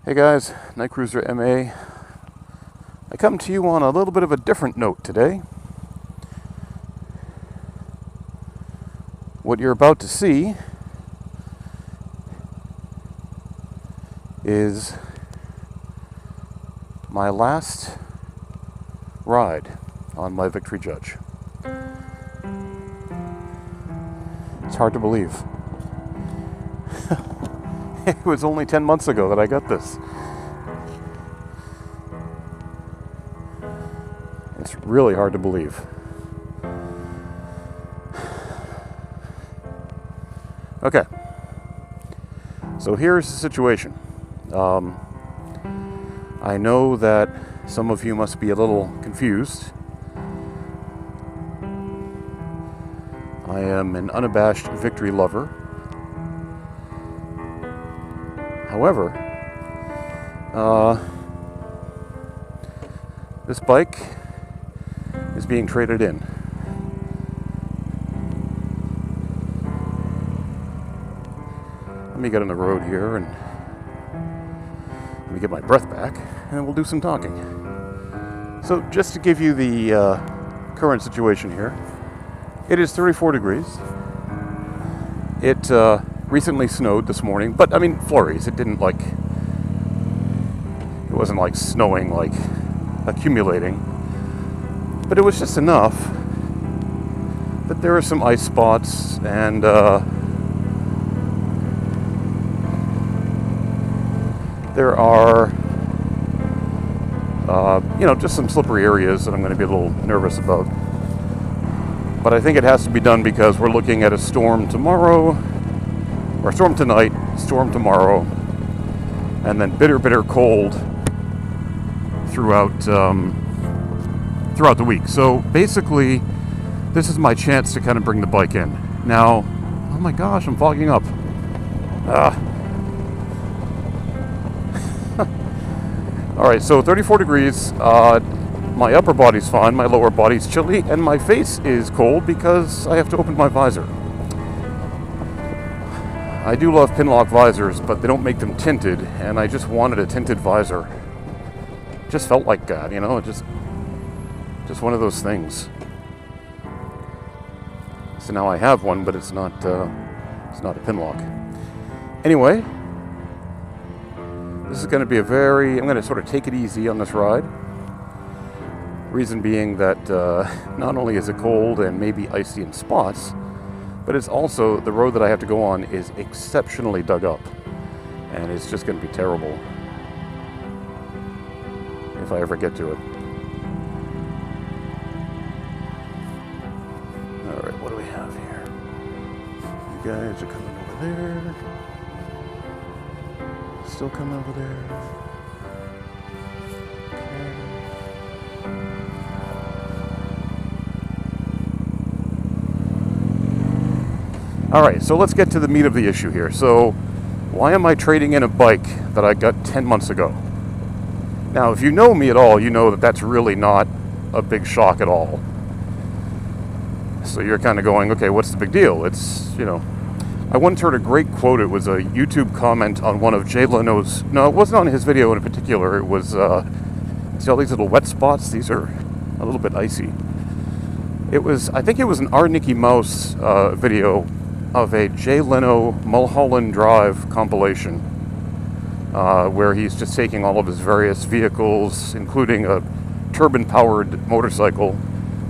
Hey guys, Night Cruiser MA. I come to you on a little bit of a different note today. What you're about to see is my last ride on my Victory Judge. It's hard to believe. It was only 10 months ago that I got this. It's really hard to believe. Okay. So here's the situation. I know that some of you must be a little confused. I am an unabashed Victory lover. However, this bike is being traded in. Let me get on the road here and let me get my breath back, and then we'll do some talking. So just to give you the current situation here, it is 34 degrees. It recently snowed this morning, but I mean flurries. It wasn't like snowing, like accumulating, but it was just enough that there are some ice spots and there are just some slippery areas that I'm going to be a little nervous about. But I think it has to be done because we're looking at a storm tomorrow, or storm tonight, storm tomorrow, and then bitter, bitter cold throughout the week. So basically, this is my chance to kind of bring the bike in. Now, oh my gosh, I'm fogging up. All right, so 34 degrees. My upper body's fine, my lower body's chilly, and my face is cold because I have to open my visor. I do love Pinlock visors, but they don't make them tinted, and I just wanted a tinted visor. Just felt like that, just one of those things. So now I have one, but it's not a Pinlock. Anyway, this is going to be I'm going to sort of take it easy on this ride. Reason being that not only is it cold and maybe icy in spots, but it's also, the road that I have to go on is exceptionally dug up, and it's just going to be terrible if I ever get to it. All right, what do we have here? You guys are coming over there. Still coming over there. All right, so let's get to the meat of the issue here. So, why am I trading in a bike that I got 10 months ago? Now, if you know me at all, you know that that's really not a big shock at all. So you're kind of going, okay, what's the big deal? It's, I once heard a great quote. It was a YouTube comment on one of Jay Leno's, no, it wasn't on his video in particular. It was, see all these little wet spots? These are a little bit icy. I think it was an R. Nicky Mouse video of a Jay Leno Mulholland Drive compilation, where he's just taking all of his various vehicles, including a turbine-powered motorcycle,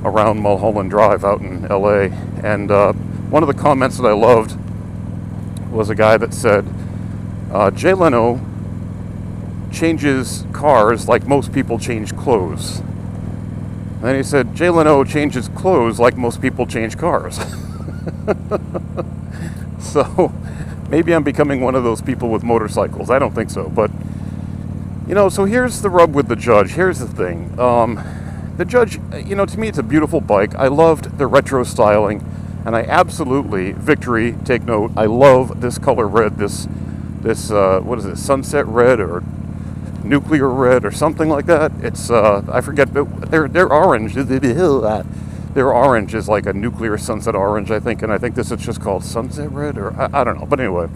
around Mulholland Drive out in LA. And one of the comments that I loved was a guy that said, Jay Leno changes cars like most people change clothes. And then he said, Jay Leno changes clothes like most people change cars. So maybe I'm becoming one of those people with motorcycles. I don't think so, but so here's the rub with the Judge. Here's the thing. The Judge, to me it's a beautiful bike. I loved the retro styling, and I absolutely, Victory, take note, I love this color red, this what is it, sunset red or nuclear red or something like that. It's I forget, but they're orange. Their orange is like a nuclear sunset orange, I think, and I think this is just called sunset red, or I don't know. But anyway,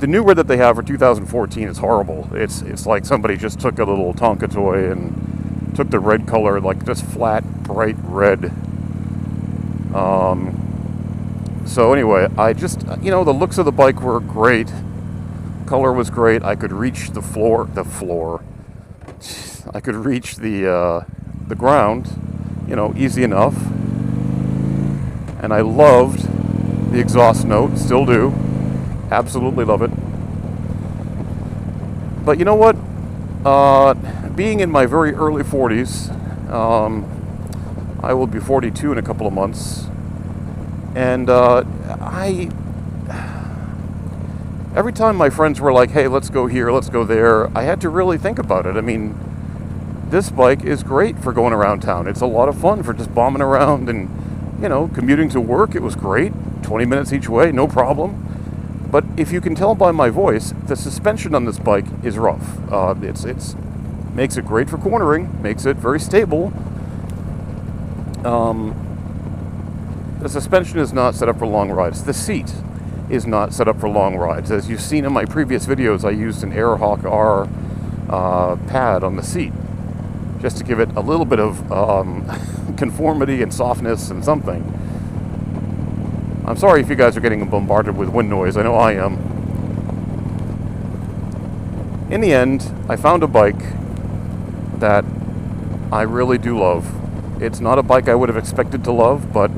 the newer that they have for 2014 is horrible. It's like somebody just took a little Tonka toy and took the red color, like just flat, bright red. So anyway, I just, the looks of the bike were great. Color was great. I could reach the floor. I could reach the ground, easy enough. And I loved the exhaust note, still do. Absolutely love it. But you know what? Being in my very early 40s, I will be 42 in a couple of months. And every time my friends were like, hey, let's go here, let's go there, I had to really think about it. I mean, this bike is great for going around town. It's a lot of fun for just bombing around and, commuting to work. It was great. 20 minutes each way, no problem. But if you can tell by my voice, the suspension on this bike is rough. It's makes it great for cornering, makes it very stable. The suspension is not set up for long rides. The seat is not set up for long rides. As you've seen in my previous videos, I used an Airhawk R pad on the seat just to give it a little bit of conformity and softness and something. I'm sorry if you guys are getting bombarded with wind noise. I know I am. In the end, I found a bike that I really do love. It's not a bike I would have expected to love, but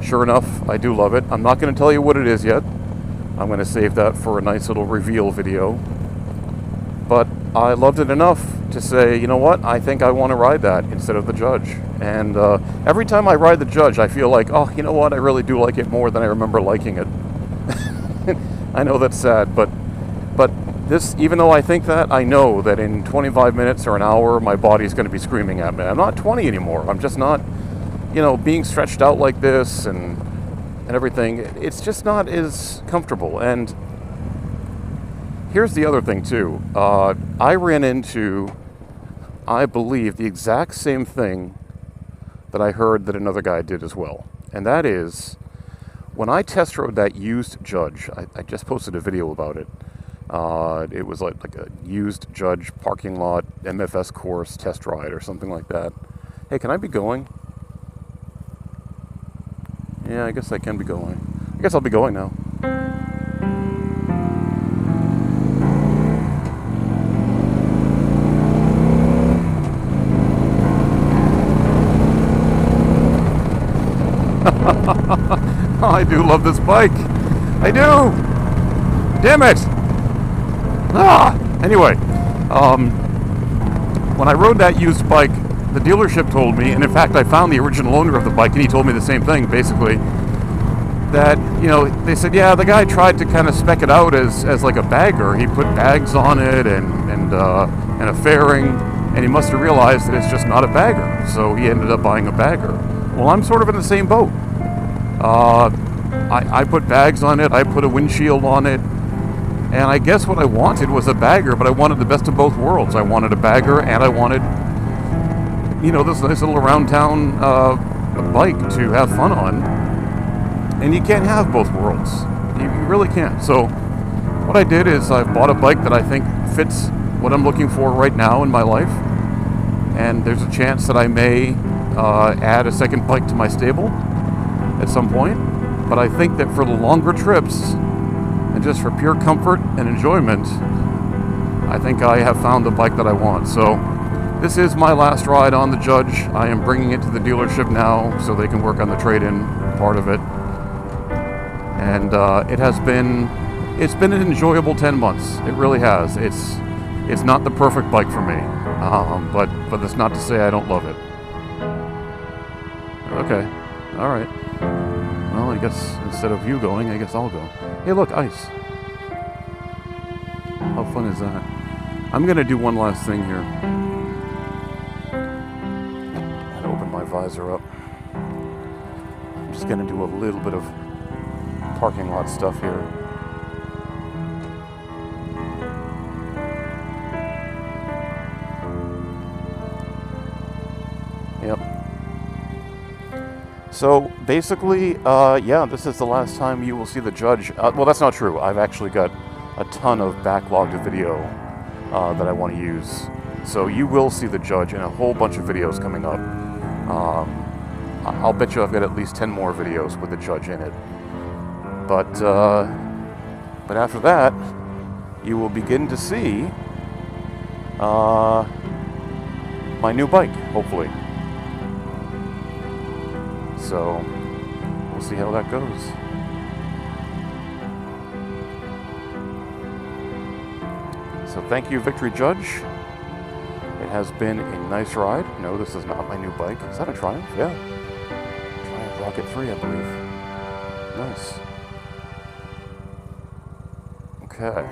sure enough, I do love it. I'm not going to tell you what it is yet. I'm going to save that for a nice little reveal video. But I loved it enough to say, you know what, I think I want to ride that instead of the Judge. And every time I ride the Judge, I feel like, oh, you know what, I really do like it more than I remember liking it. I know that's sad, but this, even though I think that, I know that in 25 minutes or an hour, my body's going to be screaming at me. I'm not 20 anymore. I'm just not, being stretched out like this and everything. It's just not as comfortable. And here's the other thing, too. I ran into, I believe, the exact same thing that I heard that another guy did as well. And that is, when I test rode that used Judge, I just posted a video about it. It was like a used Judge parking lot MFS course test ride or something like that. Hey, can I be going? Yeah, I guess I can be going. I guess I'll be going now. I do love this bike. I do. Damn it. Anyway, when I rode that used bike, the dealership told me, and in fact I found the original owner of the bike and he told me the same thing, basically, that, they said, yeah, the guy tried to kind of spec it out as like a bagger. He put bags on it and a fairing, and he must have realized that it's just not a bagger, so he ended up buying a bagger. Well, I'm sort of in the same boat. I put bags on it, I put a windshield on it, and I guess what I wanted was a bagger, but I wanted the best of both worlds. I wanted a bagger, and I wanted, this nice little around town bike to have fun on. And you can't have both worlds. You really can't. So what I did is I bought a bike that I think fits what I'm looking for right now in my life. And there's a chance that I may add a second bike to my stable at some point. But I think that for the longer trips, and just for pure comfort and enjoyment, I think I have found the bike that I want. So this is my last ride on the Judge. I am bringing it to the dealership now so they can work on the trade-in part of it. And it's been an enjoyable 10 months. It really has. It's not the perfect bike for me, but that's not to say I don't love it. Okay, all right. Well, I guess instead of you going, I guess I'll go. Hey, look, ice. How fun is that? I'm gonna do one last thing here. I'll open my visor up. I'm just gonna do a little bit of parking lot stuff here. Yep. So basically, yeah, this is the last time you will see the Judge. Well, that's not true. I've actually got a ton of backlogged video that I want to use. So you will see the Judge in a whole bunch of videos coming up. I'll bet you I've got at least 10 more videos with the Judge in it. But after that, you will begin to see my new bike, hopefully. So we'll see how that goes. So thank you, Victory Judge. It has been a nice ride. No, this is not my new bike. Is that a Triumph? Yeah. Triumph Rocket 3, I believe. Nice. Okay.